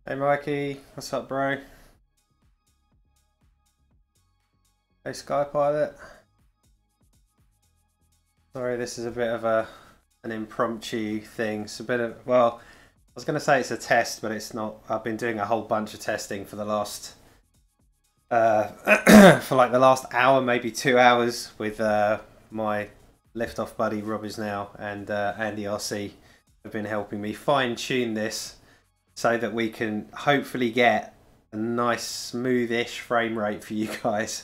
Hey Mikey, what's up bro? Hey Skypilot. Sorry, this is a bit of an impromptu thing. It's a bit of, well, I was going to say it's a test, but it's not. I've been doing a whole bunch of testing for the last, for like the last hour, maybe 2 hours with my LiftOff buddy Rob is now and Andy RC have been helping me fine tune this so that we can hopefully get a nice smoothish frame rate for you guys.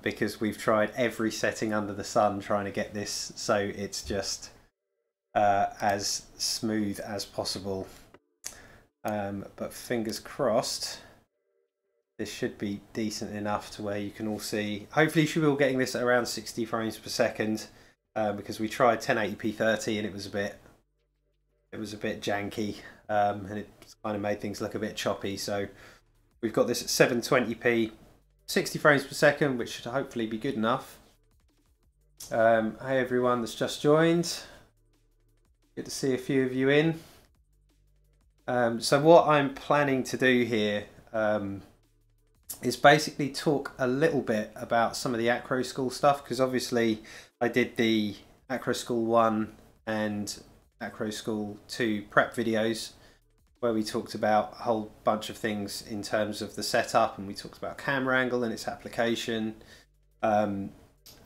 Because we've tried every setting under the sun trying to get this so it's just as smooth as possible. But fingers crossed, this should be decent enough to where you can all see. Hopefully you should be all getting this at around 60 frames per second because we tried 1080p 30 and it was a bit janky and it kind of made things look a bit choppy. So we've got this at 720p. 60 frames per second, which should hopefully be good enough. Hey everyone that's just joined. Good to see a few of you in. So what I'm planning to do here is basically talk a little bit about some of the acroschool stuff, because obviously I did the acroschool 1 and acroschool 2 prep videos, where we talked about a whole bunch of things in terms of the setup, and we talked about camera angle and its application. And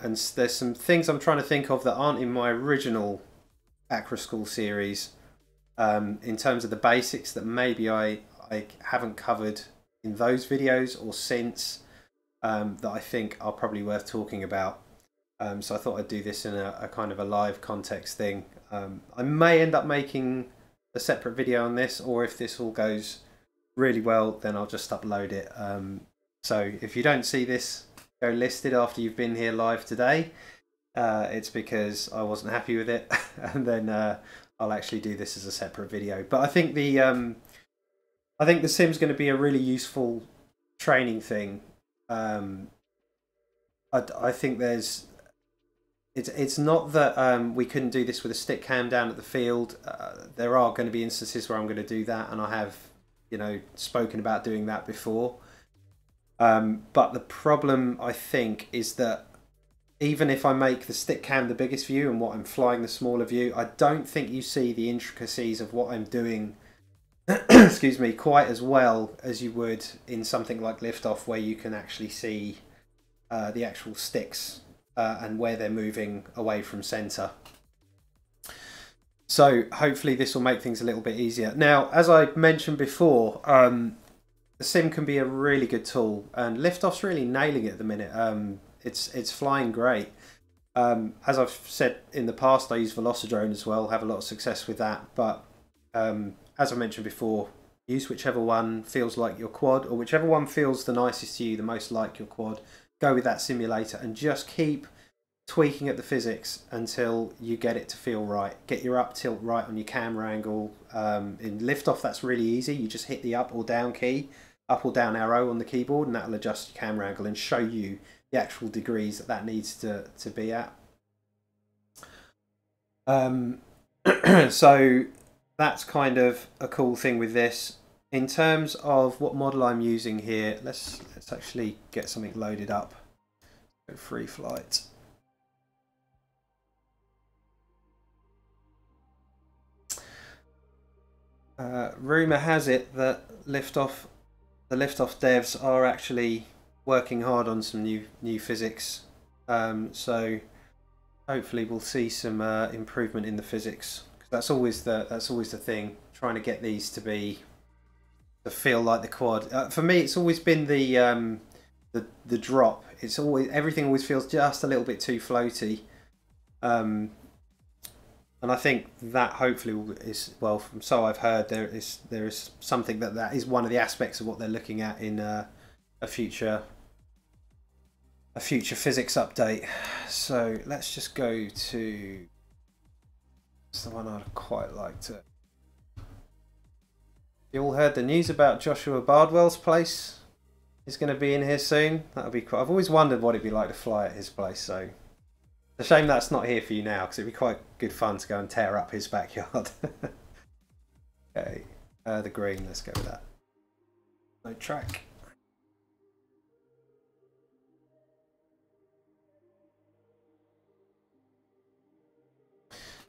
there's some things I'm trying to think of that aren't in my original acroschool series in terms of the basics that maybe I haven't covered in those videos or since that I think are probably worth talking about. So I thought I'd do this in a kind of a live context thing. I may end up making a separate video on this, or if this all goes really well then I'll just upload it. So if you don't see this go listed after you've been here live today, it's because I wasn't happy with it and then I'll actually do this as a separate video. But I think the sim's going to be a really useful training thing. I think it's not that we couldn't do this with a stick cam down at the field. There are going to be instances where I'm going to do that, and I have, you know, spoken about doing that before. But the problem, I think, is that even if I make the stick cam the biggest view and what I'm flying the smaller view, I don't think you see the intricacies of what I'm doing excuse me, quite as well as you would in something like LiftOff, where you can actually see the actual sticks and where they're moving away from center. So hopefully this will make things a little bit easier. Now, as I mentioned before, the sim can be a really good tool, and LiftOff's really nailing it at the minute. It's flying great. As I've said in the past, I use Velocidrone as well, have a lot of success with that. But as I mentioned before, use whichever one feels like your quad, or whichever one feels the nicest to you, the most like your quad. Go with that simulator and just keep tweaking at the physics until you get it to feel right. Get your up tilt right on your camera angle. In LiftOff, that's really easy. You just hit the up or down key, up or down arrow on the keyboard, and that'll adjust your camera angle and show you the actual degrees that needs to be at. So that's kind of a cool thing with this. In terms of what model I'm using here, let's actually get something loaded up. Go free flight. Rumor has it that the LiftOff devs are actually working hard on some new physics. So hopefully we'll see some improvement in the physics. That's always the thing, trying to get these to feel like the quad. For me, it's always been the drop. It's always, everything always feels just a little bit too floaty, and I think that hopefully is, well, from so I've heard, there is something that is one of the aspects of what they're looking at in a future physics update. So let's just go to. It's the one I'd quite like to. You all heard the news about Joshua Bardwell's place? He's going to be in here soon. That'll be cool. I've always wondered what it'd be like to fly at his place. So it's a shame that's not here for you now, because it'd be quite good fun to go and tear up his backyard. Okay, the green. Let's go with that. No track.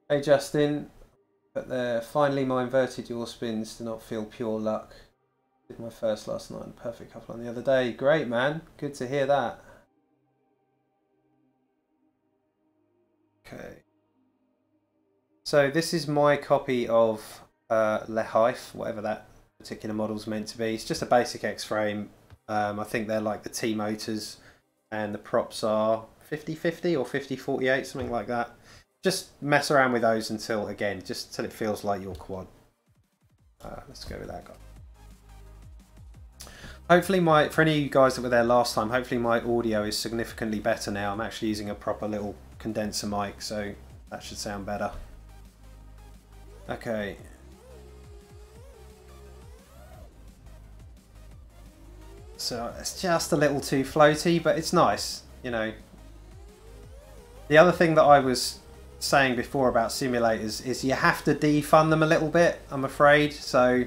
Hey Justin, but there, finally my inverted yaw spins do not feel pure luck. Did my first last night and perfect couple on the other day. Great man, good to hear that. Okay. So this is my copy of LiftOff, whatever that particular model's meant to be. It's just a basic X-frame. I think they're like the T motors, and the props are 50-50 or 50-48, something like that. Just mess around with those until, again, just until it feels like your quad. Let's go with that guy. Hopefully for any of you guys that were there last time, hopefully my audio is significantly better now. I'm actually using a proper little condenser mic, so that should sound better. Okay. So it's just a little too floaty, but it's nice, you know. The other thing that I was saying before about simulators is you have to defund them a little bit, I'm afraid. So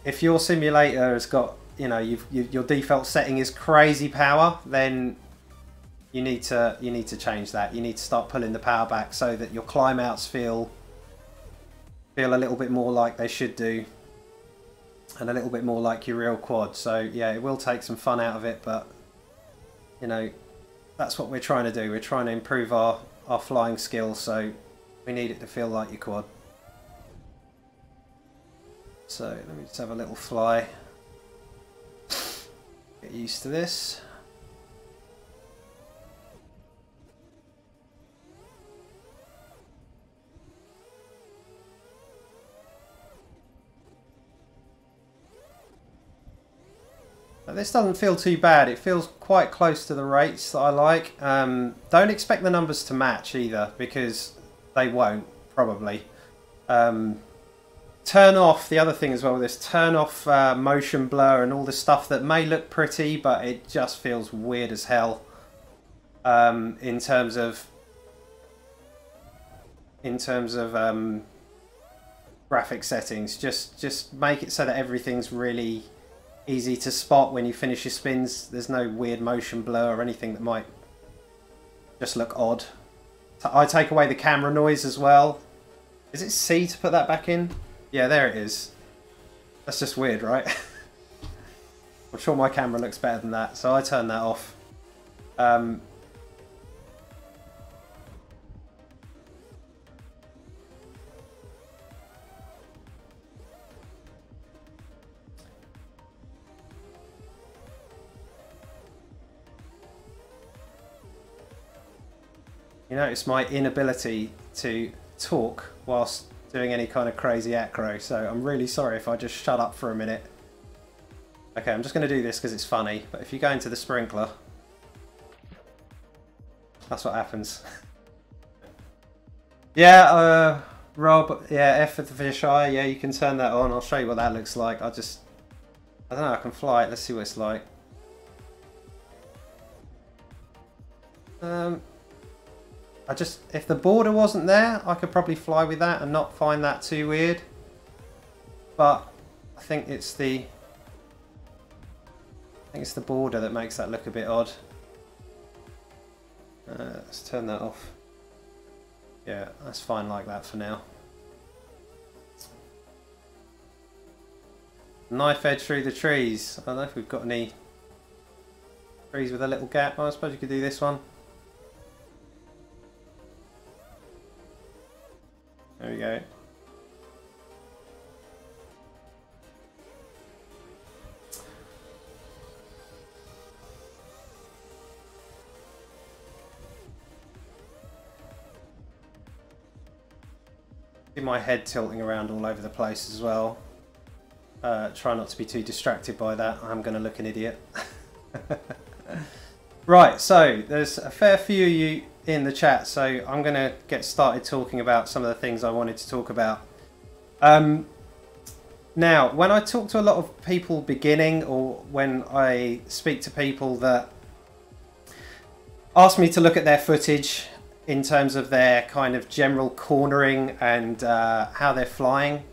if your simulator has got, you know, your default setting is crazy power, then you need to change that. You need to start pulling the power back so that your climb outs feel a little bit more like they should do, and a little bit more like your real quad. So yeah, it will take some fun out of it, but you know, that's what we're trying to do. We're trying to improve our flying skills, so we need it to feel like your quad. So let me just have a little fly. Get used to this. This doesn't feel too bad. It feels quite close to the rates that I like. Don't expect the numbers to match either, because they won't, probably. Turn off, the other thing as well with this, turn off motion blur and all the stuff that may look pretty, but it just feels weird as hell in terms of graphic settings. Just make it so that everything's really easy to spot when you finish your spins. There's no weird motion blur or anything that might just look odd. I take away the camera noise as well. Is it C to put that back in? Yeah, there it is. That's just weird, right? I'm sure my camera looks better than that, so I turn that off. You notice my inability to talk whilst doing any kind of crazy acro, so I'm really sorry if I just shut up for a minute. Okay, I'm just going to do this because it's funny, but if you go into the sprinkler, that's what happens. Yeah, Rob, yeah, F for the fisheye, yeah, you can turn that on. I'll show you what that looks like. I don't know, I can fly it. Let's see what it's like. If the border wasn't there, I could probably fly with that and not find that too weird. But I think it's the border that makes that look a bit odd. Let's turn that off. Yeah, that's fine like that for now. Knife edge through the trees. I don't know if we've got any trees with a little gap. I suppose you could do this one. There we go. See my head tilting around all over the place as well. Try not to be too distracted by that. I'm going to look an idiot. Right, so there's a fair few of you in the chat, so I'm going to get started talking about some of the things I wanted to talk about. Now, when I talk to a lot of people beginning, or when I speak to people that ask me to look at their footage in terms of their kind of general cornering and how they're flying,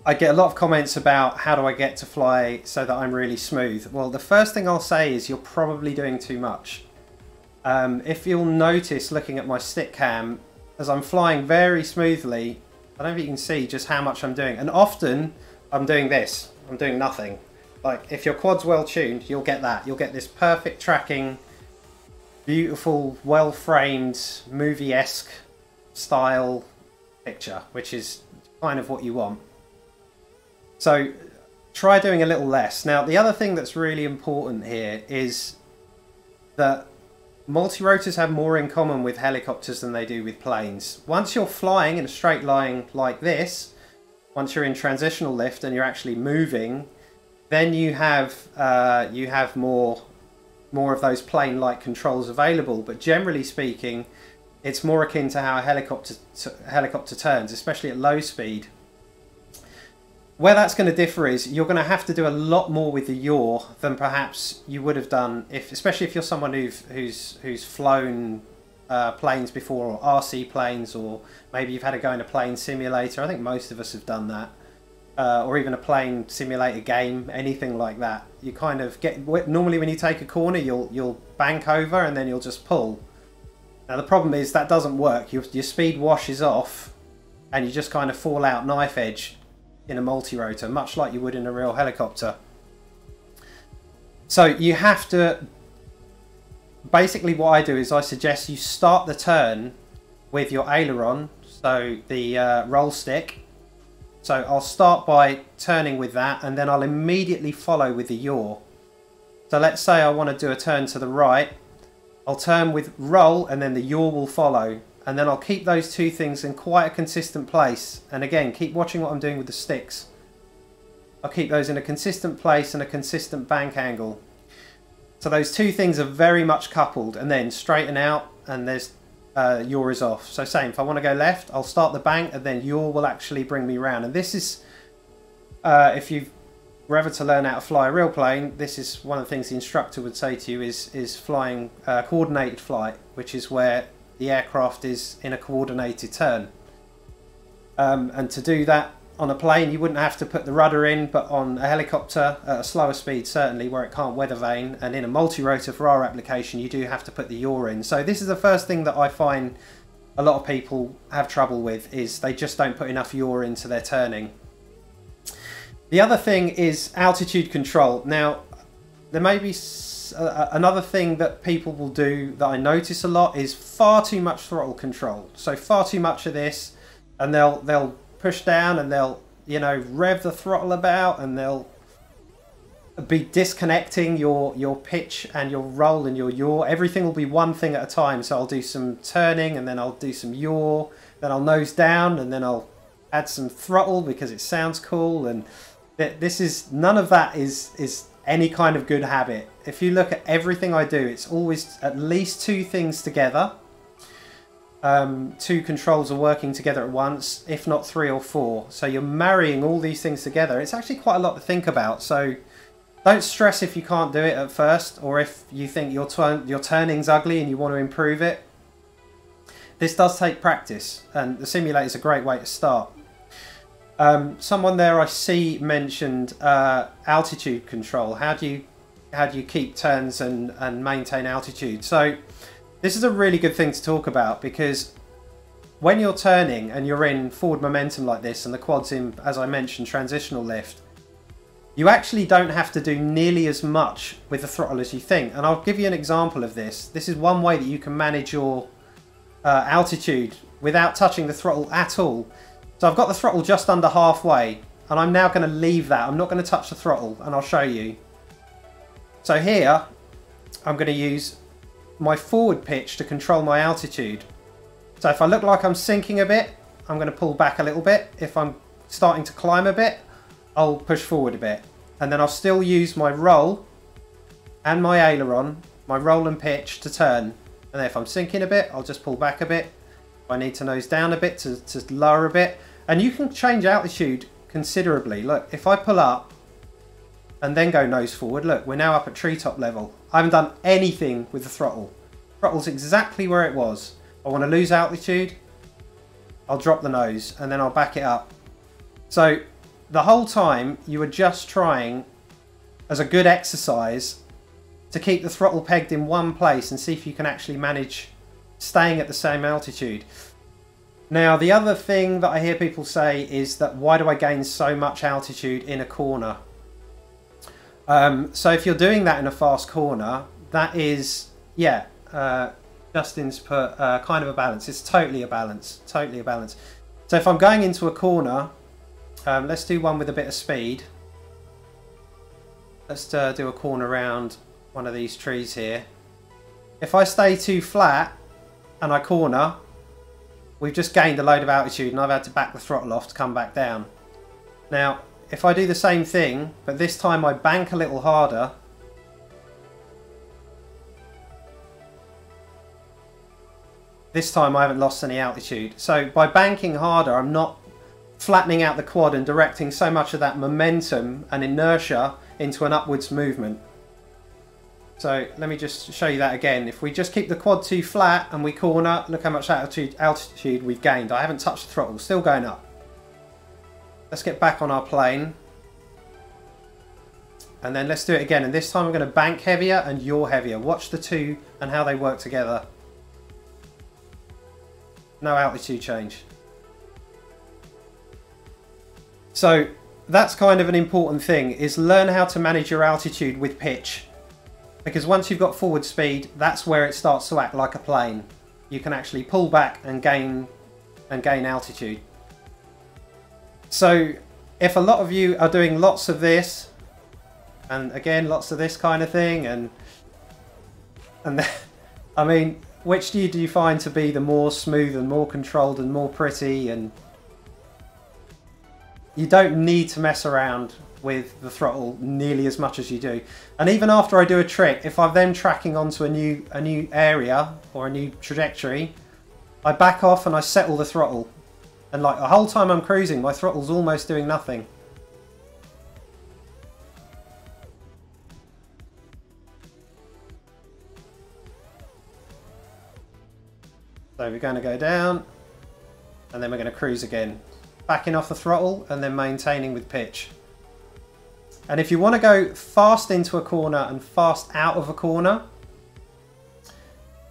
I get a lot of comments about how do I get to fly so that I'm really smooth. Well, the first thing I'll say is you're probably doing too much. If you'll notice looking at my stick cam, as I'm flying very smoothly, I don't know if you can see just how much I'm doing. And often I'm doing this, I'm doing nothing. Like if your quad's well tuned, you'll get that. You'll get this perfect tracking, beautiful, well-framed, movie-esque style picture, which is kind of what you want. So try doing a little less. Now the other thing that's really important here is that multi-rotors have more in common with helicopters than they do with planes. Once you're flying in a straight line like this, once you're in transitional lift and you're actually moving, then you have more of those plane-like controls available. But generally speaking, it's more akin to how a helicopter turns, especially at low speed. Where that's going to differ is you're going to have to do a lot more with the yaw than perhaps you would have done, especially if you're someone who's flown planes before, or RC planes, or maybe you've had to go in a plane simulator. I think most of us have done that, or even a plane simulator game, anything like that. You kind of get, normally when you take a corner, you'll bank over and then you'll just pull. Now the problem is that doesn't work. Your speed washes off, and you just kind of fall out knife edge in a multi-rotor, much like you would in a real helicopter. So you have to, basically what I do is I suggest you start the turn with your aileron, so the roll stick. So I'll start by turning with that, and then I'll immediately follow with the yaw. So let's say I want to do a turn to the right, I'll turn with roll and then the yaw will follow. And then I'll keep those two things in quite a consistent place. And again, keep watching what I'm doing with the sticks. I'll keep those in a consistent place and a consistent bank angle. So those two things are very much coupled, and then straighten out and there's yaw is off. So same, if I want to go left, I'll start the bank and then yaw will actually bring me round. And this is, if you were ever to learn how to fly a real plane, this is one of the things the instructor would say to you is flying coordinated flight, which is where the aircraft is in a coordinated turn. And to do that on a plane, you wouldn't have to put the rudder in, but on a helicopter at a slower speed, certainly, where it can't weather vane, and in a multi-rotor for our application, you do have to put the yaw in. So this is the first thing that I find a lot of people have trouble with, is they just don't put enough yaw into their turning. The other thing is altitude control. Now, there may be another thing that people will do that I notice a lot is far too much throttle control. So far too much of this, and they'll push down and they'll, you know, rev the throttle about, and they'll be disconnecting your pitch and your roll and your yaw. Everything will be one thing at a time. So I'll do some turning and then I'll do some yaw, then I'll nose down and then I'll add some throttle because it sounds cool. And this is, none of that is any kind of good habit. If you look at everything I do, it's always at least two things together. Two controls are working together at once, if not three or four. So you're marrying all these things together. It's actually quite a lot to think about. So don't stress if you can't do it at first, or if you think your turning's ugly and you want to improve it. This does take practice, and the simulator is a great way to start. Someone there I see mentioned altitude control. How do you keep turns and maintain altitude? So this is a really good thing to talk about, because when you're turning and you're in forward momentum like this, and the quad's in, as I mentioned, transitional lift, you actually don't have to do nearly as much with the throttle as you think. And I'll give you an example of this. This is one way that you can manage your altitude without touching the throttle at all. So I've got the throttle just under halfway, and I'm now going to leave that. I'm not going to touch the throttle, and I'll show you. So here, I'm going to use my forward pitch to control my altitude. So if I look like I'm sinking a bit, I'm going to pull back a little bit. If I'm starting to climb a bit, I'll push forward a bit. And then I'll still use my roll and my aileron, my roll and pitch to turn. And then if I'm sinking a bit, I'll just pull back a bit. If I need to nose down a bit to lower a bit. And you can change altitude considerably. Look, if I pull up and then go nose forward, look, we're now up at treetop level. I haven't done anything with the throttle. Throttle's exactly where it was. I want to lose altitude, I'll drop the nose and then I'll back it up. So the whole time you are just trying, as a good exercise, to keep the throttle pegged in one place and see if you can actually manage staying at the same altitude. Now, the other thing that I hear people say is that why do I gain so much altitude in a corner? So if you're doing that in a fast corner, that is, yeah, Justin's put kind of a balance. It's totally a balance, totally a balance. So if I'm going into a corner, let's do one with a bit of speed. Let's do a corner around one of these trees here. If I stay too flat and I corner, we've just gained a load of altitude and I've had to back the throttle off to come back down. Now, if I do the same thing, but this time I bank a little harder, this time I haven't lost any altitude. So by banking harder, I'm not flattening out the quad and directing so much of that momentum and inertia into an upwards movement. So let me just show you that again. If we just keep the quad too flat and we corner, look how much altitude we've gained. I haven't touched the throttle, still going up. Let's get back on our plane. And then let's do it again. And this time I'm going to bank heavier and yaw heavier. Watch the two and how they work together. No altitude change. So that's kind of an important thing, is learn how to manage your altitude with pitch. Because once you've got forward speed, that's where it starts to act like a plane. You can actually pull back and gain altitude. So if a lot of you are doing lots of this, and again lots of this kind of thing, and I mean, which do you find to be the more smooth and more controlled and more pretty? And you don't need to mess around with the throttle nearly as much as you do. And even after I do a trick, if I'm then tracking onto a new area or a new trajectory, I back off and I settle the throttle. And like the whole time I'm cruising, my throttle's almost doing nothing. So we're going to go down, and then we're going to cruise again. Backing off the throttle and then maintaining with pitch. And if you want to go fast into a corner and fast out of a corner,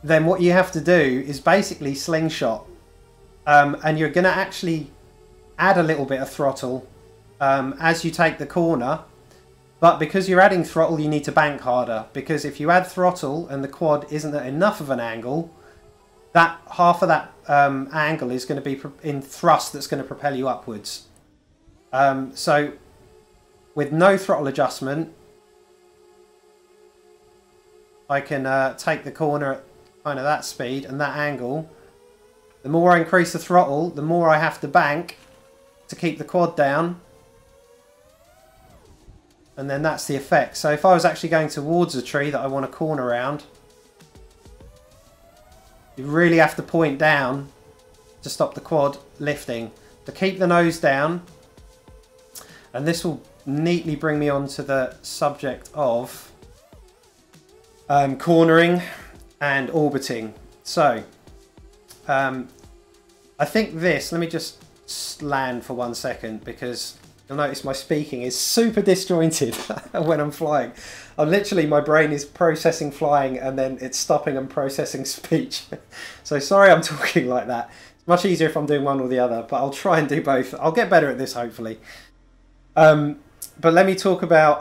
then what you have to do is basically slingshot. And you're going to actually add a little bit of throttle as you take the corner. But because you're adding throttle, you need to bank harder. Because if you add throttle and the quad isn't at enough of an angle, that half of that angle is going to be in thrust that's going to propel you upwards. So with no throttle adjustment, I can take the corner at kind of that speed and that angle. The more I increase the throttle, the more I have to bank to keep the quad down. And then that's the effect. So if I was actually going towards a tree that I want to corner around, you really have to point down to stop the quad lifting. To keep the nose down, and this will neatly bring me on to the subject of cornering and orbiting. So I think this, let me just land for 1 second, because you'll notice my speaking is super disjointed when I'm flying. Literally, my brain is processing flying and then it's stopping and processing speech. So sorry I'm talking like that. It's much easier if I'm doing one or the other, but I'll try and do both. I'll get better at this, hopefully. But let me talk about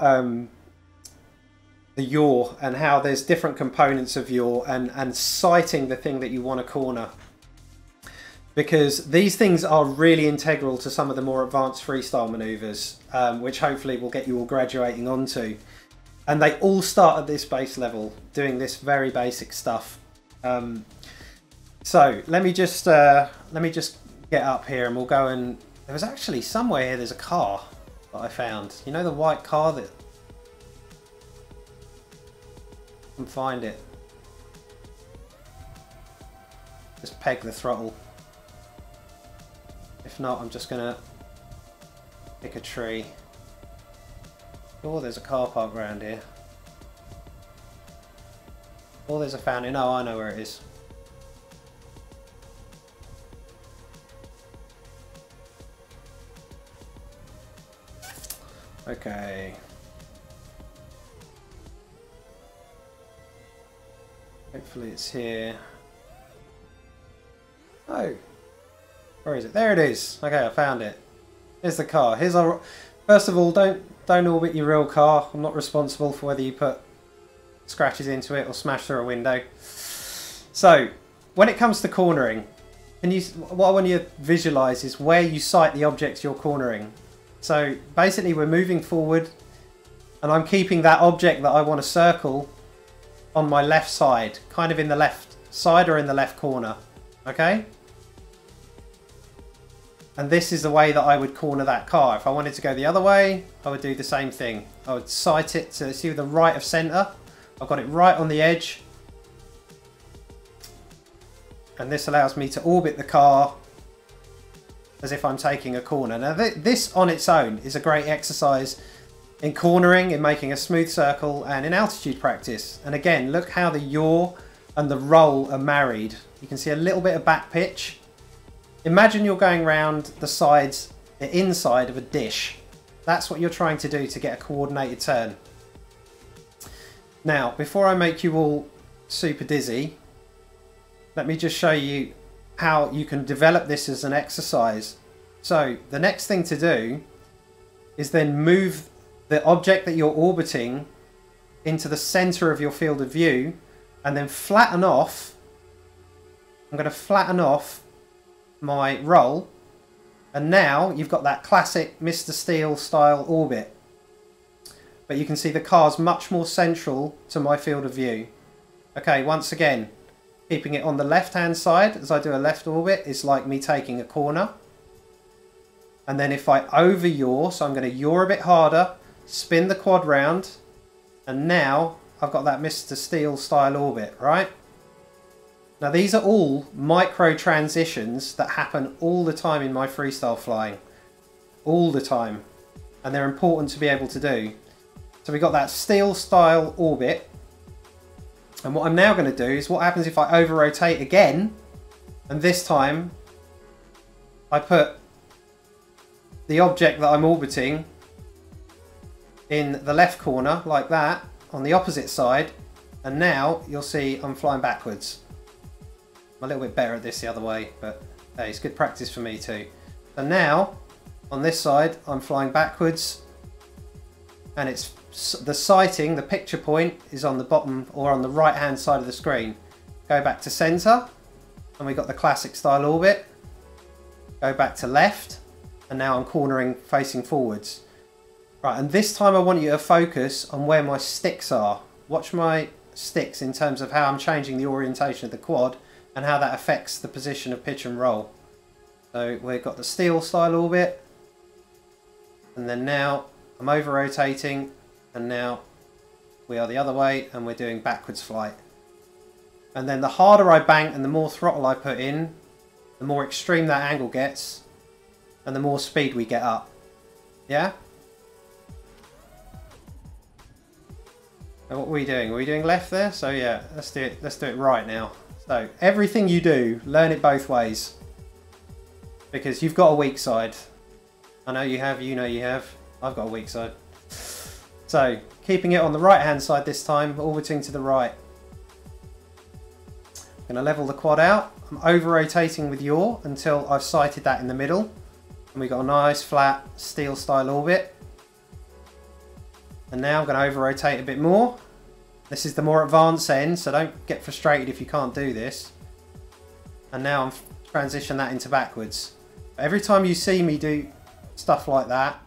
the yaw and how there's different components of yaw and sighting the thing that you want to corner. Because these things are really integral to some of the more advanced freestyle maneuvers, which hopefully will get you all graduating onto. And they all start at this base level, doing this very basic stuff. So let me just get up here and we'll go and... There was actually somewhere here, there's a car that I found. You know the white car that... I can find it. Just peg the throttle. If not, I'm just gonna pick a tree. Oh, there's a car park around here. Oh, there's a fountain. Oh, I know where it is. Okay. Hopefully it's here. Oh. Where is it? There it is. Okay, I found it. Here's the car. Here's our... First of all, don't orbit your real car. I'm not responsible for whether you put scratches into it or smash through a window. So, when it comes to cornering, what I want you to visualize is where you sight the objects you're cornering. So basically we're moving forward and I'm keeping that object that I want to circle on my left side, kind of in the left side or in the left corner. Okay? And this is the way that I would corner that car. If I wanted to go the other way, I would do the same thing. I would sight it to see the right of center. I've got it right on the edge. And this allows me to orbit the car as if I'm taking a corner. Now this on its own is a great exercise in cornering, in making a smooth circle and in altitude practice. And again, look how the yaw and the roll are married. You can see a little bit of back pitch. Imagine you're going round the sides, the inside of a dish. That's what you're trying to do to get a coordinated turn. Now, before I make you all super dizzy, let me just show you how you can develop this as an exercise. So the next thing to do is then move the object that you're orbiting into the center of your field of view and then flatten off. I'm going to flatten off my roll, and now you've got that classic Mr. Steele style orbit. But you can see the car's much more central to my field of view. Okay, once again, keeping it on the left hand side as I do a left orbit is like me taking a corner. And then if I over yaw, so I'm going to yaw a bit harder, spin the quad round, and now I've got that Mr. Steele style orbit, right? Now these are all micro transitions that happen all the time in my freestyle flying. All the time. And they're important to be able to do. So we've got that Steele style orbit. And what I'm now going to do is what happens if I over rotate again, and this time I put the object that I'm orbiting in the left corner like that on the opposite side, and now you'll see I'm flying backwards. I'm a little bit better at this the other way, but hey, it's good practice for me too. And now on this side I'm flying backwards, and it's the sighting, the picture point is on the bottom or on the right hand side of the screen. Go back to center and we've got the classic style orbit. Go back to left, and now I'm cornering facing forwards. Right, and this time I want you to focus on where my sticks are. Watch my sticks in terms of how I'm changing the orientation of the quad and how that affects the position of pitch and roll. So we've got the Steele style orbit, and then now I'm over rotating, and now we are the other way and we're doing backwards flight. And then the harder I bank and the more throttle I put in, the more extreme that angle gets and the more speed we get up. Yeah? And what are we doing? Are we doing left there? So yeah, let's do it right now. So everything you do, learn it both ways, because you've got a weak side. I know you have, you know you have. I've got a weak side. So keeping it on the right hand side this time, orbiting to the right. I'm going to level the quad out. I'm over rotating with yaw until I've sighted that in the middle, and we've got a nice flat Steele style orbit. And now I'm going to over rotate a bit more. This is the more advanced end, so don't get frustrated if you can't do this. And now I'm transition that into backwards. But every time you see me do stuff like that,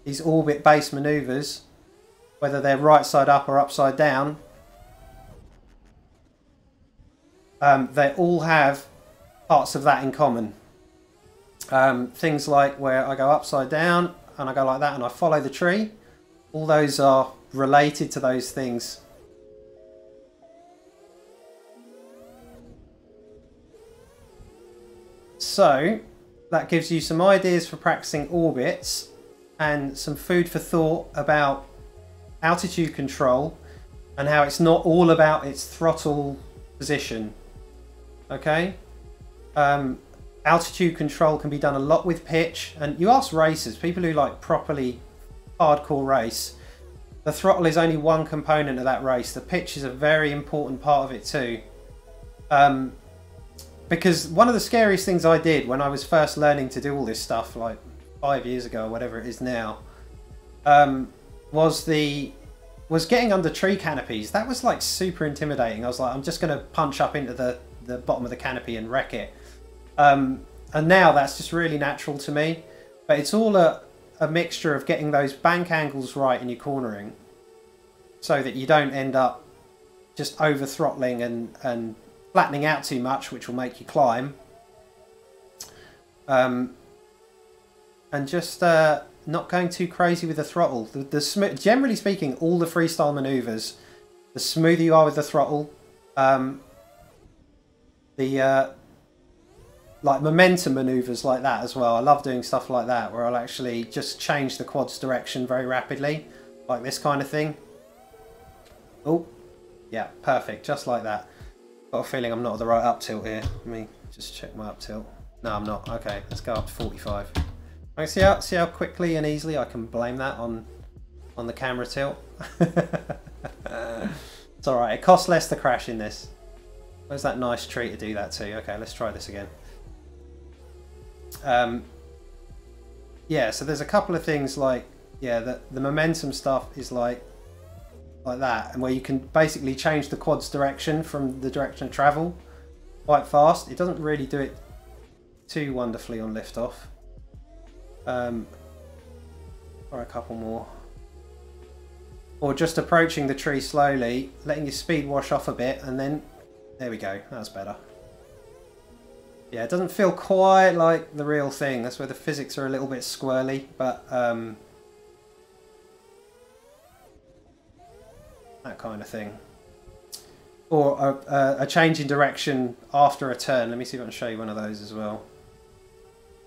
these orbit based maneuvers, whether they're right side up or upside down, they all have parts of that in common. Things like where I go upside down and I go like that and I follow the tree, all those are related to those things. So that gives you some ideas for practicing orbits and some food for thought about altitude control and how it's not all about its throttle position. Okay? Altitude control can be done a lot with pitch, and you ask racers, people who like properly hardcore race, the throttle is only one component of that race. The pitch is a very important part of it too. Because one of the scariest things I did when I was first learning to do all this stuff, like 5 years ago or whatever it is now, was getting under tree canopies. That was like super intimidating. I was like, I'm just going to punch up into the bottom of the canopy and wreck it. And now that's just really natural to me. But it's all a mixture of getting those bank angles right in your cornering so that you don't end up just over throttling and flattening out too much, which will make you climb. And just not going too crazy with the throttle. Generally speaking, all the freestyle maneuvers, the smoother you are with the throttle, like momentum maneuvers like that as well. I love doing stuff like that where I'll actually just change the quad's direction very rapidly, like this kind of thing. Oh, yeah, perfect, just like that. Got a feeling I'm not at the right up tilt here. Let me just check my up tilt. No, I'm not. Okay, let's go up to 45. I see how quickly and easily I can blame that on the camera tilt. It's all right. It costs less to crash in this. Where's that nice tree to do that to? Okay, let's try this again. Yeah, so there's a couple of things like, yeah, the momentum stuff is like that, and where you can basically change the quad's direction from the direction of travel quite fast. It doesn't really do it too wonderfully on LiftOff. Or a couple more. Or just approaching the tree slowly, letting your speed wash off a bit, and then there we go. That's better. Yeah, it doesn't feel quite like the real thing. That's where the physics are a little bit squirrely, but that kind of thing. Or a change in direction after a turn. Let me see if I can show you one of those as well.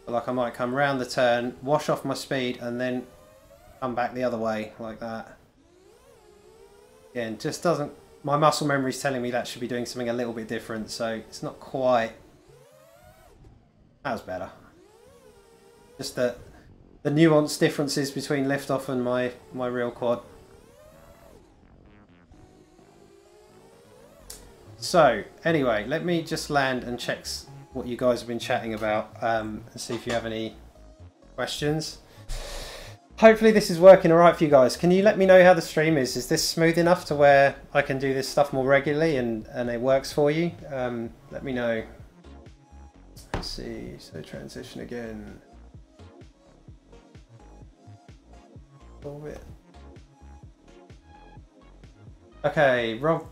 Like I might come round the turn, wash off my speed, and then come back the other way like that. Again, just doesn't. My muscle memory is telling me that should be doing something a little bit different, so it's not quite. That was better. Just the nuanced differences between LiftOff and my real quad. So anyway, let me just land and check what you guys have been chatting about, and see if you have any questions. Hopefully this is working alright for you guys. Can you let me know how the stream is? Is this smooth enough to where I can do this stuff more regularly and it works for you? Let me know. Let's see, so transition again. A little bit. Okay, Rob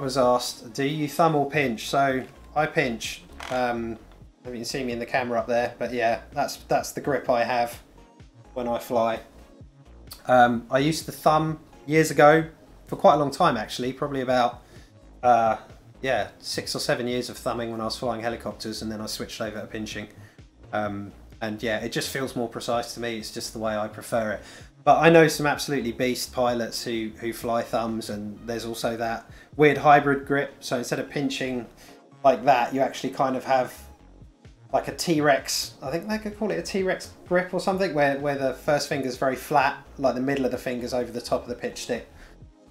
has asked, do you thumb or pinch? So I pinch. You can see me in the camera up there, but yeah, that's the grip I have when I fly. I used to thumb years ago, for quite a long time actually, probably about yeah, 6 or 7 years of thumbing when I was flying helicopters, and then I switched over to pinching. And yeah, it just feels more precise to me. It's just the way I prefer it. But I know some absolutely beast pilots who fly thumbs, and there's also that weird hybrid grip. So instead of pinching like that, you actually kind of have like a T-Rex, I think they could call it a T-Rex grip or something, where the first finger's very flat, like the middle of the finger's over the top of the pitch stick.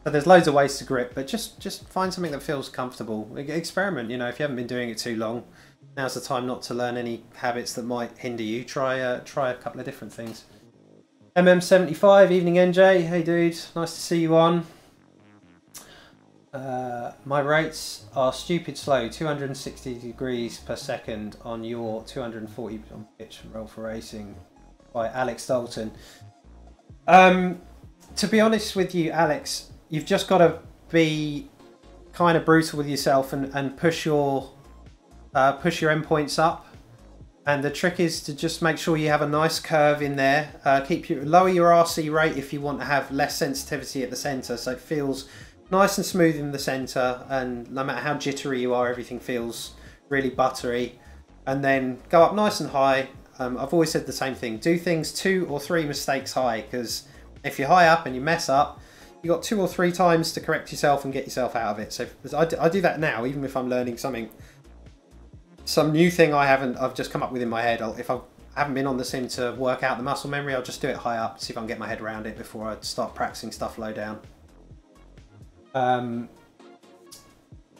So there's loads of ways to grip, but just find something that feels comfortable. Experiment, you know, if you haven't been doing it too long, now's the time not to learn any habits that might hinder you. Try a couple of different things. MM75, evening NJ, hey dude, nice to see you on. My rates are stupid slow, 260 degrees per second on your 240 on pitch roll for racing by Alex Dalton. To be honest with you, Alex, you've just got to be kind of brutal with yourself and push your endpoints up. And the trick is to just make sure you have a nice curve in there. Lower your RC rate if you want to have less sensitivity at the centre, so it feels nice and smooth in the centre, and no matter how jittery you are, everything feels really buttery. And then go up nice and high. I've always said the same thing, do things 2 or 3 mistakes high, because if you're high up and you mess up, you've got 2 or 3 times to correct yourself and get yourself out of it. So I do that now, even if I'm learning some new thing I've just come up with in my head. If I haven't been on the sim to work out the muscle memory, I'll just do it high up, see if I can get my head around it before I start practicing stuff low down.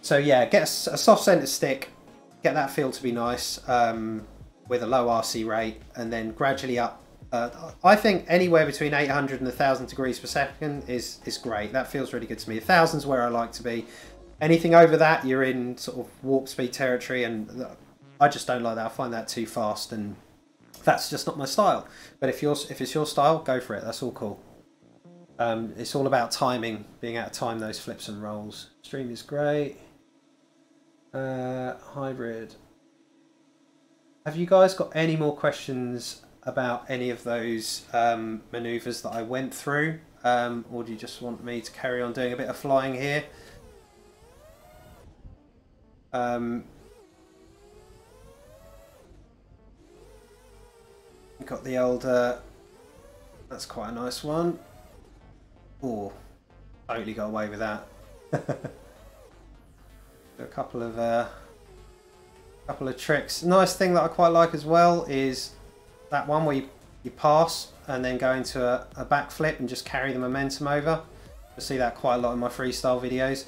So yeah, get a soft center stick, get that feel to be nice with a low RC rate, and then gradually up. I think anywhere between 800 and 1000 degrees per second is great. That feels really good to me. 1000's where I like to be. Anything over that, you're in sort of warp speed territory, and I just don't like that. I find that too fast, and that's just not my style. But if it's your style, go for it. That's all cool. It's all about timing, being able to time those flips and rolls. Stream is great. Hybrid. Have you guys got any more questions about any of those maneuvers that I went through, or do you just want me to carry on doing a bit of flying here? Got the old that's quite a nice one. Oh, totally got away with that. A couple of tricks. Nice thing that I quite like as well is that one where you pass and then go into a backflip and just carry the momentum over. You'll see that quite a lot in my freestyle videos.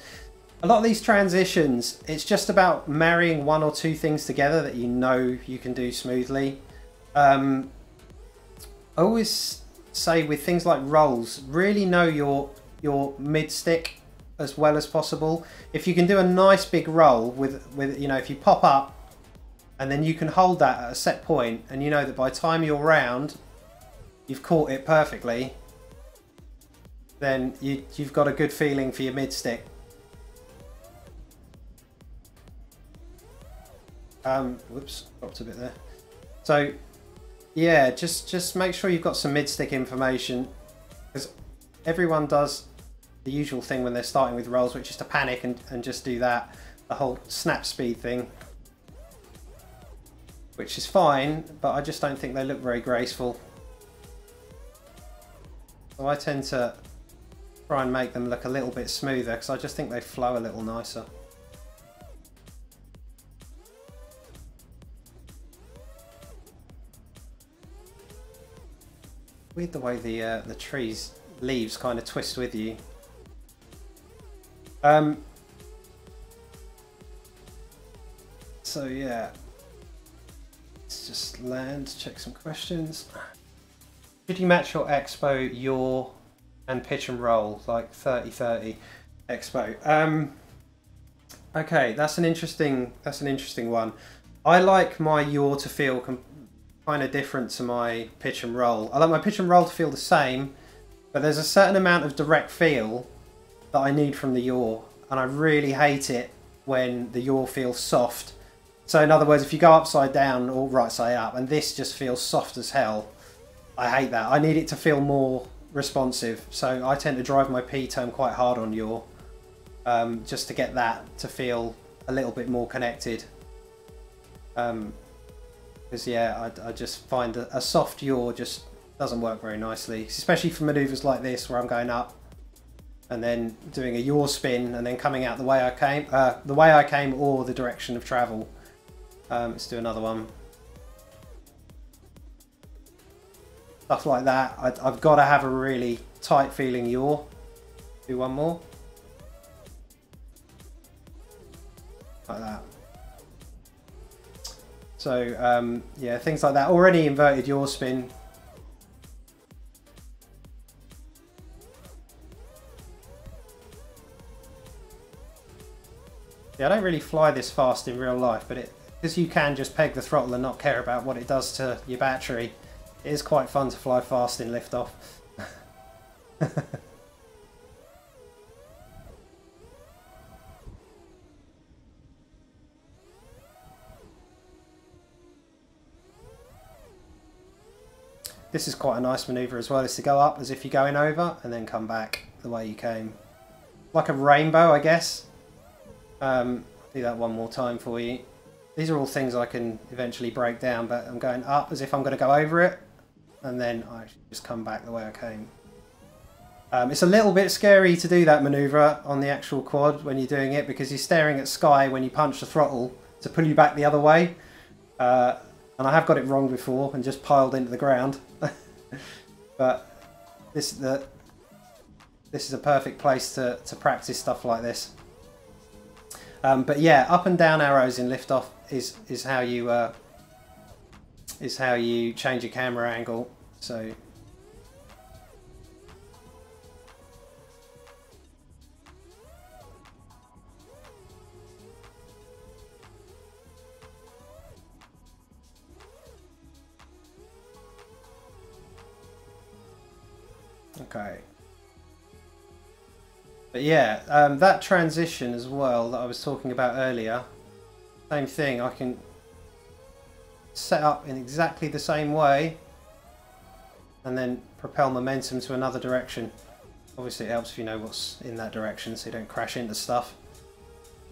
A lot of these transitions, it's just about marrying one or two things together that you know you can do smoothly. I always say with things like rolls, really know your mid stick as well as possible. If you can do a nice big roll with you know, if you pop up and then you can hold that at a set point, and you know that by the time you're round you've caught it perfectly, then you've got a good feeling for your mid stick. Whoops, dropped a bit there. So yeah, just make sure you've got some mid stick information, because everyone does the usual thing when they're starting with rolls, which is to panic and just do that, the whole snap speed thing, which is fine, but I just don't think they look very graceful. So I tend to try and make them look a little bit smoother, because I just think they flow a little nicer. Weird the way the trees leaves kind of twist with you. So yeah, let's just land, check some questions. Should you match your expo, yaw and pitch and roll, like 30-30 expo? Okay, that's an interesting one. I like my yaw to feel kind of different to my pitch and roll. I like my pitch and roll to feel the same, but there's a certain amount of direct feel that I need from the yaw, and I really hate it when the yaw feels soft. So in other words, if you go upside down or right side up and this just feels soft as hell, I hate that. I need it to feel more responsive, so I tend to drive my P term quite hard on yaw, just to get that to feel a little bit more connected. Because yeah, I just find a soft yaw just doesn't work very nicely, especially for maneuvers like this where I'm going up and then doing a yaw spin and then coming out the way I came or the direction of travel. Let's do another one. Stuff like that. I've got to have a really tight feeling yaw. Do one more. Like that. So yeah, things like that. Already inverted yaw spin. Yeah, I don't really fly this fast in real life, but because you can just peg the throttle and not care about what it does to your battery, it is quite fun to fly fast in LiftOff. This is quite a nice manoeuvre as well, is to go up as if you're going over and then come back the way you came. Like a rainbow, I guess. Do that one more time for you. These are all things I can eventually break down, but I'm going up as if I'm going to go over it, and then I actually just come back the way I came. It's a little bit scary to do that manoeuvre on the actual quad when you're doing it, because you're staring at sky when you punch the throttle to pull you back the other way. And I have got it wrong before and just piled into the ground. But this is a perfect place to practice stuff like this. But yeah, up and down arrows in LiftOff is how you change your camera angle. So okay. But yeah, that transition as well that I was talking about earlier, same thing, I can set up in exactly the same way and then propel momentum to another direction. Obviously it helps if you know what's in that direction so you don't crash into stuff.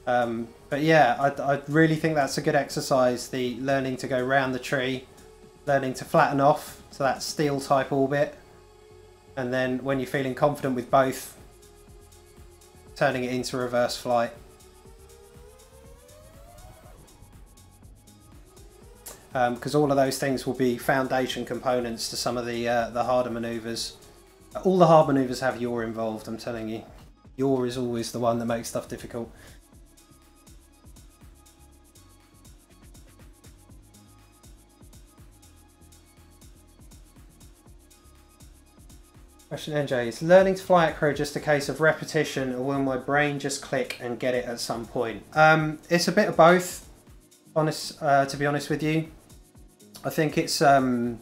But yeah, I really think that's a good exercise, the learning to go round the tree, learning to flatten off to that steel type orbit, and then when you're feeling confident with both, turning it into reverse flight. Because all of those things will be foundation components to some of the harder maneuvers. All the hard maneuvers have yaw involved, I'm telling you. Yaw is always the one that makes stuff difficult. Question NJ, is learning to fly acro just a case of repetition, or will my brain just click and get it at some point? It's a bit of both, to be honest with you. I think it's you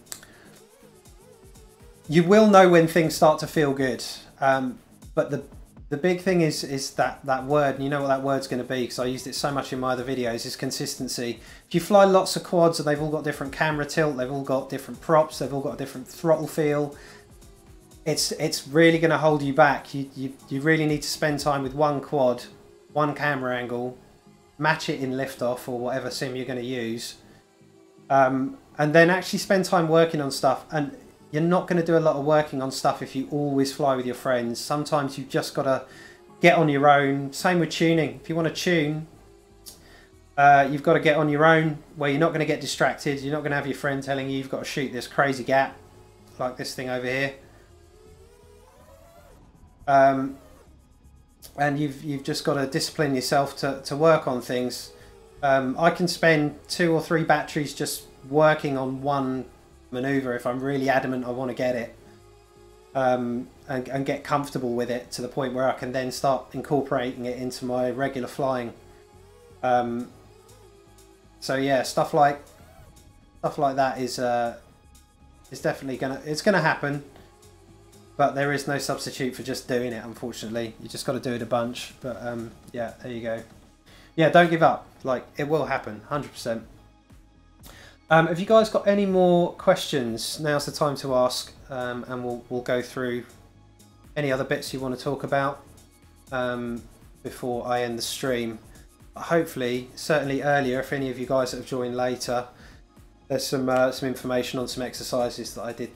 will know when things start to feel good, but the big thing is that word, and you know what that word's going to be because I used it so much in my other videos, is consistency. If you fly lots of quads and they've all got different camera tilt, they've all got different props, they've all got a different throttle feel, it's really going to hold you back. You really need to spend time with one quad, one camera angle, match it in LiftOff or whatever sim you're going to use, and then actually spend time working on stuff. And you're not going to do a lot of working on stuff if you always fly with your friends. Sometimes you've just got to get on your own. Same with tuning. If you want to tune, you've got to get on your own where you're not going to get distracted. You're not going to have your friend telling you you've got to shoot this crazy gap like this thing over here. And you've just got to discipline yourself to work on things. I can spend 2 or 3 batteries just working on one maneuver if I'm really adamant I want to get it, and get comfortable with it to the point where I can then start incorporating it into my regular flying. So yeah, stuff like that is definitely gonna happen. But there is no substitute for just doing it, unfortunately. You just got to do it a bunch. But yeah, there you go. Yeah, don't give up. Like, it will happen, 100%. Have you guys got any more questions? Now's the time to ask, and we'll go through any other bits you want to talk about before I end the stream. Hopefully, certainly earlier, if any of you guys that have joined later, there's some information on some exercises that I did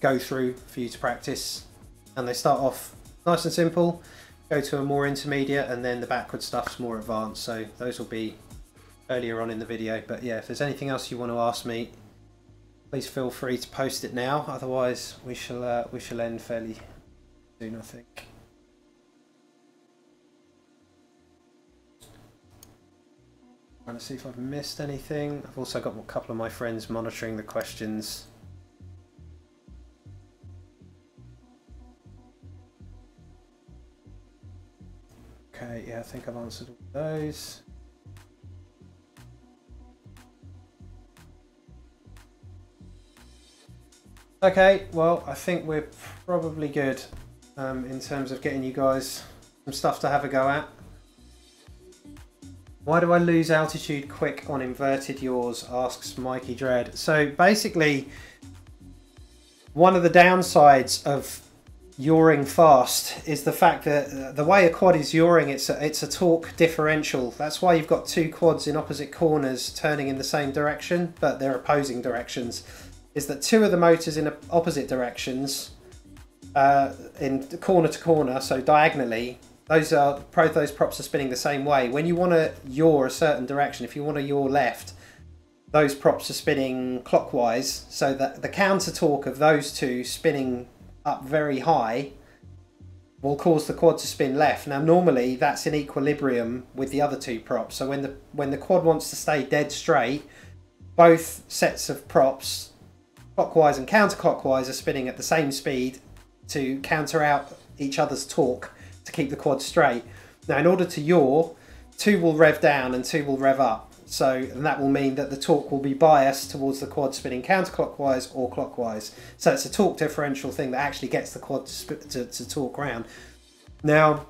go through for you to practice, and they start off nice and simple, go to a more intermediate, and then the backward stuff's more advanced, so those will be earlier on in the video. But yeah, if there's anything else you want to ask me, please feel free to post it now, otherwise we shall end fairly soon, I think. Trying to see if I've missed anything. I've also got a couple of my friends monitoring the questions. Okay, yeah, I think I've answered all those. Okay, well, I think we're probably good in terms of getting you guys some stuff to have a go at. Why do I lose altitude quick on inverted yaws, asks Mikey Dread. So basically, one of the downsides of yawing fast is the fact that the way a quad is yawing, it's a torque differential. That's why you've got 2 quads in opposite corners turning in the same direction, but they're opposing directions. Is that 2 of the motors in opposite directions, in corner to corner, so diagonally, both those props are spinning the same way. When you want to yaw a certain direction, if you want to yaw left, those props are spinning clockwise, so that the counter torque of those two spinning up very high will cause the quad to spin left. Now normally that's in equilibrium with the other two props, so when the quad wants to stay dead straight, both sets of props, clockwise and counterclockwise, are spinning at the same speed to counter out each other's torque to keep the quad straight. Now in order to yaw, two will rev down and two will rev up. So, and that will mean that the torque will be biased towards the quad spinning counterclockwise or clockwise. So it's a torque differential thing that actually gets the quad to torque round. Now,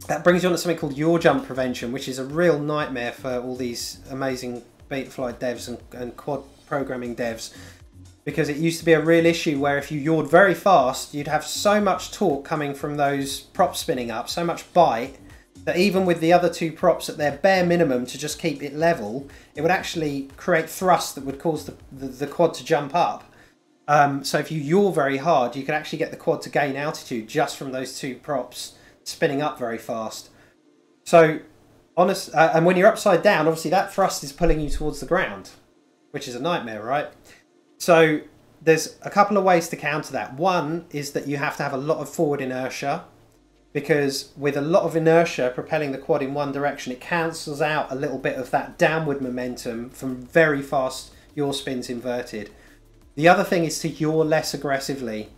that brings you on to something called yaw jump prevention, which is a real nightmare for all these amazing Betaflight devs and quad programming devs. Because it used to be a real issue where if you yawed very fast, you'd have so much torque coming from those props spinning up, so much bite, that even with the other two props at their bare minimum to just keep it level, it would actually create thrust that would cause the quad to jump up. So if you yaw very hard, you can actually get the quad to gain altitude just from those two props spinning up very fast. So, and when you're upside down, obviously that thrust is pulling you towards the ground, which is a nightmare, right? So there's a couple of ways to counter that. One is that you have to have a lot of forward inertia, because with a lot of inertia propelling the quad in one direction, it cancels out a little bit of that downward momentum from very fast yaw spins inverted. The other thing is to yaw less aggressively.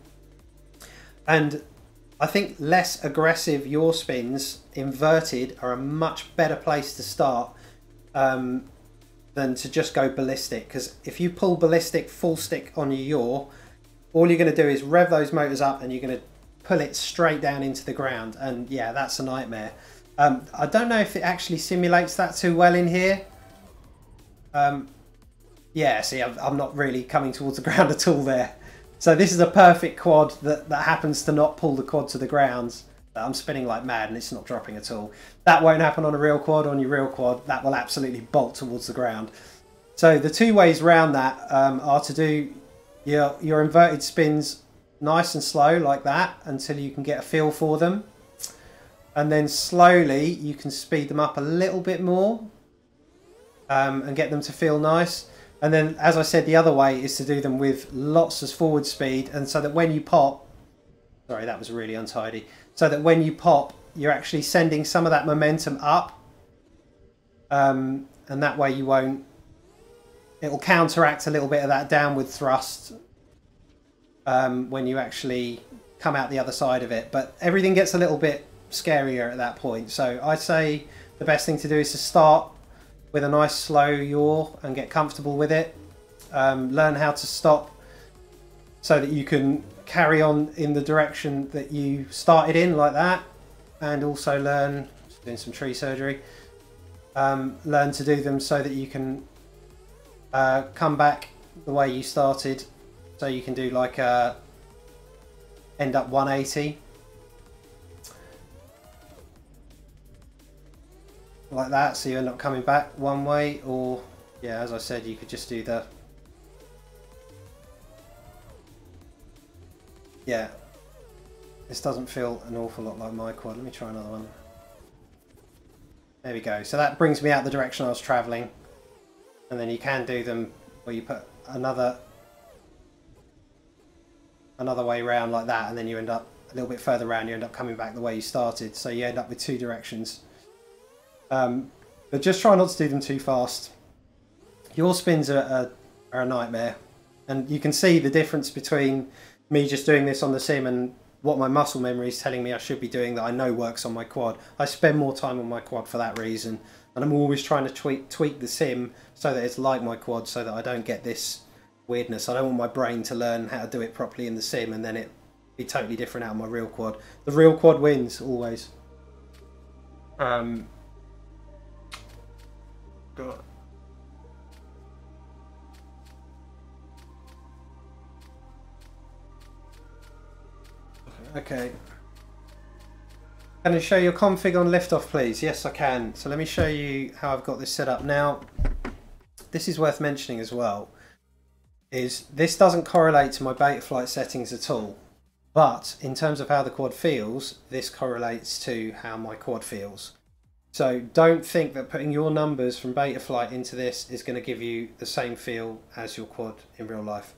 And I think less aggressive yaw spins inverted are a much better place to start than to just go ballistic. Because if you pull ballistic full stick on your yaw, all you're going to do is rev those motors up and you're going to pull it straight down into the ground, and yeah, that's a nightmare. I don't know if it actually simulates that too well in here. Yeah, see, I'm not really coming towards the ground at all there. So this is a perfect quad that happens to not pull the quad to the ground. I'm spinning like mad and it's not dropping at all. That won't happen on a real quad. On your real quad, that will absolutely bolt towards the ground. So the two ways around that are to do your inverted spins nice and slow like that until you can get a feel for them, and then slowly you can speed them up a little bit more and get them to feel nice. And then, as I said, the other way is to do them with lots of forward speed, and so that when you pop, sorry, that was really untidy, so that when you pop, you're actually sending some of that momentum up, and that way you won't, it will counteract a little bit of that downward thrust when you actually come out the other side of it. But everything gets a little bit scarier at that point. So I'd say the best thing to do is to start with a nice slow yaw and get comfortable with it. Learn how to stop so that you can carry on in the direction that you started in, like that. And also learn, just doing some tree surgery, learn to do them so that you can come back the way you started. So you can do like a end up 180 like that, so you end up coming back one way, or yeah, as I said, you could just do the, yeah, this doesn't feel an awful lot like my quad. Let me try another one. There we go. So that brings me out the direction I was traveling, and then you can do them where you put another way round like that, and then you end up a little bit further round, you end up coming back the way you started, so you end up with two directions. But just try not to do them too fast. Your spins are a nightmare, and you can see the difference between me just doing this on the sim and what my muscle memory is telling me I should be doing that I know works on my quad. I spend more time on my quad for that reason, and I'm always trying to tweak the sim so that it's like my quad, so that I don't get this weirdness. I don't want my brain to learn how to do it properly in the sim and then it be totally different out of my real quad. The real quad wins always. Okay. Can I show your config on LiftOff, please? Yes, I can. So let me show you how I've got this set up. Now, this is worth mentioning as well, is this doesn't correlate to my Betaflight settings at all. But in terms of how the quad feels, this correlates to how my quad feels. So don't think that putting your numbers from Betaflight into this is going to give you the same feel as your quad in real life.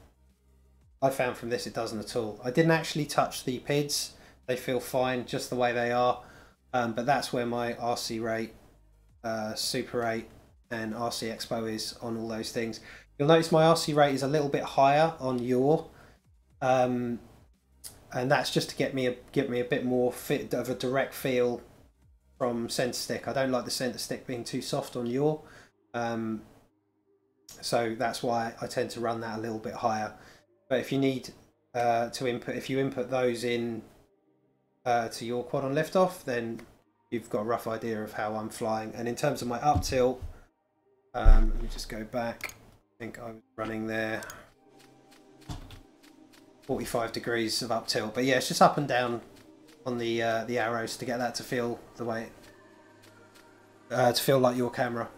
I found from this it doesn't at all. I didn't actually touch the PIDs. They feel fine just the way they are. But that's where my RC rate, Super 8 and RC Expo is on all those things. You'll notice my RC rate is a little bit higher on yaw. And that's just to give me a bit more fit of a direct feel from centre stick. I don't like the centre stick being too soft on yaw. So that's why I tend to run that a little bit higher. But if you need if you input those in to your quad on LiftOff, then you've got a rough idea of how I'm flying. And in terms of my up tilt, let me just go back. I think I was running there 45 degrees of up tilt. But yeah, it's just up and down on the arrows to get that to feel the way to feel like your camera.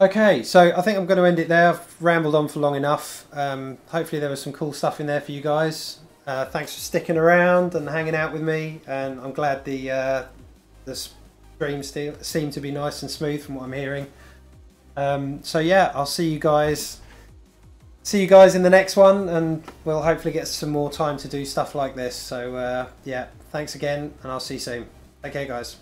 Okay, so I think I'm going to end it there. I've rambled on for long enough. Hopefully there was some cool stuff in there for you guys. Thanks for sticking around and hanging out with me, and I'm glad the streams seem to be nice and smooth from what I'm hearing. So yeah, I'll see you guys in the next one, and we'll hopefully get some more time to do stuff like this. So yeah, thanks again, and I'll see you soon. Okay guys.